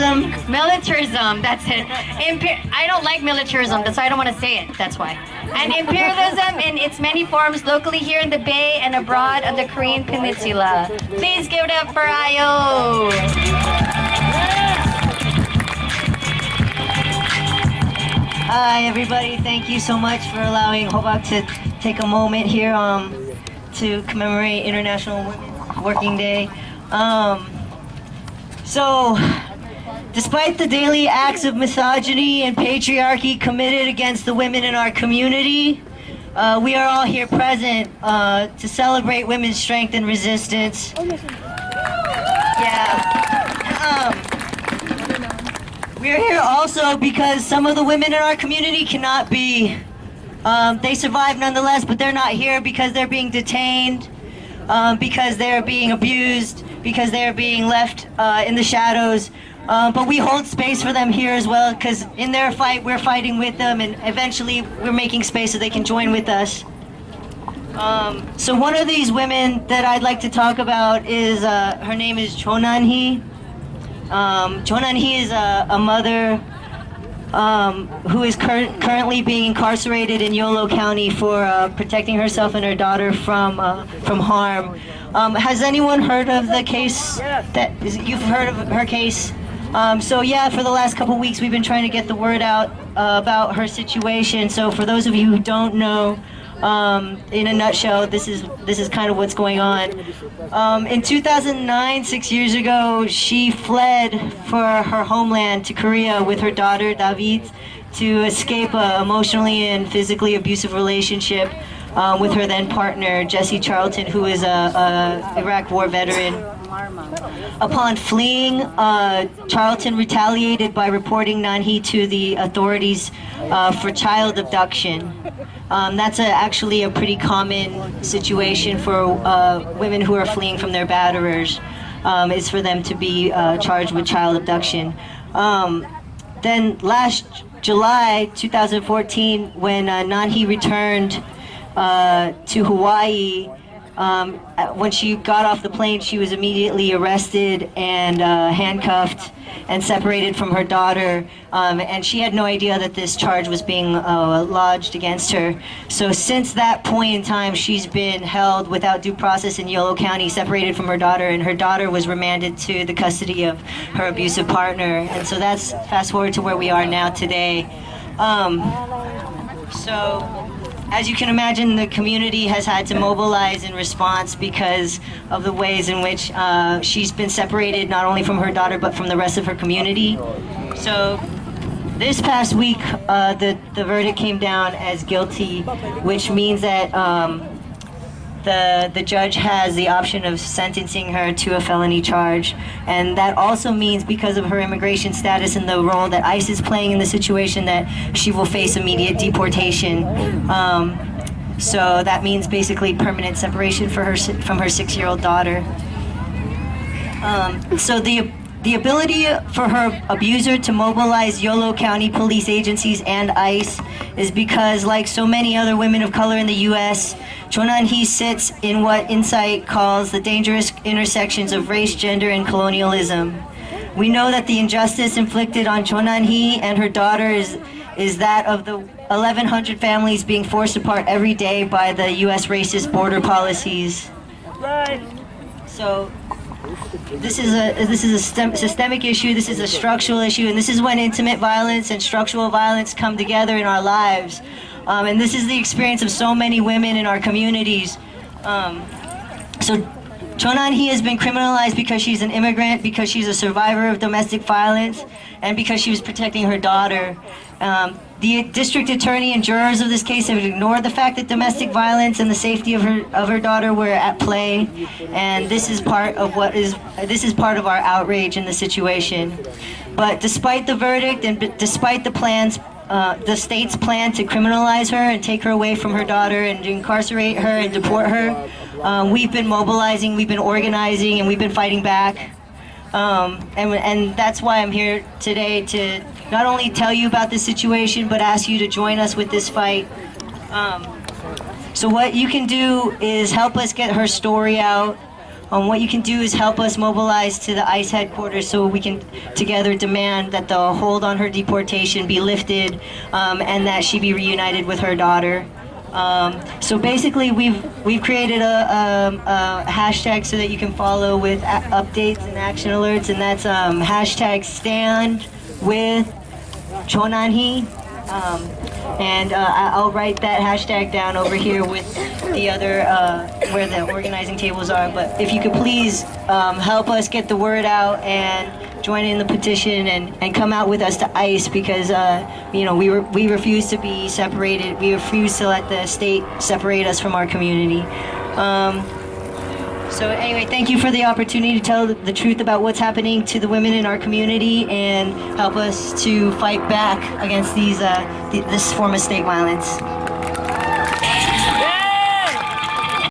Militarism? Militarism, that's it. I don't like militarism, that's why I don't want to say it, that's why. And imperialism in its many forms locally here in the Bay and abroad on the Korean Peninsula. Please give it up for Ayo! Hi everybody, thank you so much for allowing Hobak to take a moment here to commemorate International Women's Working Day. So, despite the daily acts of misogyny and patriarchy committed against the women in our community, we are all here present to celebrate women's strength and resistance. Yeah. We are here also because some of the women in our community cannot be, they survive nonetheless, but they're not here because they're being detained, because they're being abused, because they're being left in the shadows. But we hold space for them here as well, because in their fight, we're fighting with them, and eventually we're making space so they can join with us. So one of these women that I'd like to talk about is, her name is Chonan-hee. Chonan-hee is a mother who is currently being incarcerated in Yolo County for protecting herself and her daughter from harm. Has anyone heard of the case? You've heard of her case? So yeah, for the last couple weeks we've been trying to get the word out about her situation. So for those of you who don't know, in a nutshell, this is kind of what's going on. In 2009, 6 years ago, she fled for her homeland to Korea with her daughter David to escape an emotionally and physically abusive relationship with her then partner Jesse Charlton, who is a Iraq War veteran. Upon fleeing, Charlton retaliated by reporting Nan-hee to the authorities for child abduction. That's actually a pretty common situation for women who are fleeing from their batterers, is for them to be charged with child abduction. Then last July 2014, when Nan-hee returned to Hawaii, when she got off the plane, she was immediately arrested and handcuffed and separated from her daughter, and she had no idea that this charge was being lodged against her. So since that point in time, she's been held without due process in Yolo County, separated from her daughter, and her daughter was remanded to the custody of her abusive partner. And so that's fast forward to where we are now today. So as you can imagine, the community has had to mobilize in response because of the ways in which she's been separated not only from her daughter but from the rest of her community. So this past week, the verdict came down as guilty, which means that the judge has the option of sentencing her to a felony charge. And that also means, because of her immigration status and the role that ICE is playing in the situation, that she will face immediate deportation. So that means basically permanent separation for her from her 6-year-old daughter. So the ability for her abuser to mobilize Yolo County police agencies and ICE is because, like so many other women of color in the U.S., Chonan-hee sits in what Insight calls the dangerous intersections of race, gender, and colonialism. We know that the injustice inflicted on Chonan-hee and her daughter is that of the 1,100 families being forced apart every day by the U.S. racist border policies. So this is a systemic issue, this is a structural issue, and this is when intimate violence and structural violence come together in our lives. And this is the experience of so many women in our communities. So Chonan-hee has been criminalized because she's an immigrant, because she's a survivor of domestic violence, and because she was protecting her daughter. The district attorney and jurors of this case have ignored the fact that domestic violence and the safety of her daughter were at play, and this is part of our outrage in the situation. But despite the verdict and despite the state's plan to criminalize her and take her away from her daughter and to incarcerate her and deport her, we've been mobilizing, we've been organizing, and we've been fighting back. And that's why I'm here today, to not only tell you about this situation, but ask you to join us with this fight. So what you can do is help us get her story out. what you can do is help us mobilize to the ICE headquarters so we can together demand that the hold on her deportation be lifted, and that she be reunited with her daughter. So basically, we've created a hashtag so that you can follow with updates and action alerts, and that's hashtag stand with Chonanhi. And I'll write that hashtag down over here with the other, where the organizing tables are. But if you could please help us get the word out and join in the petition and come out with us to ICE, because you know, we refuse to be separated. We refuse to let the state separate us from our community. So anyway, thank you for the opportunity to tell the truth about what's happening to the women in our community and help us to fight back against this form of state violence.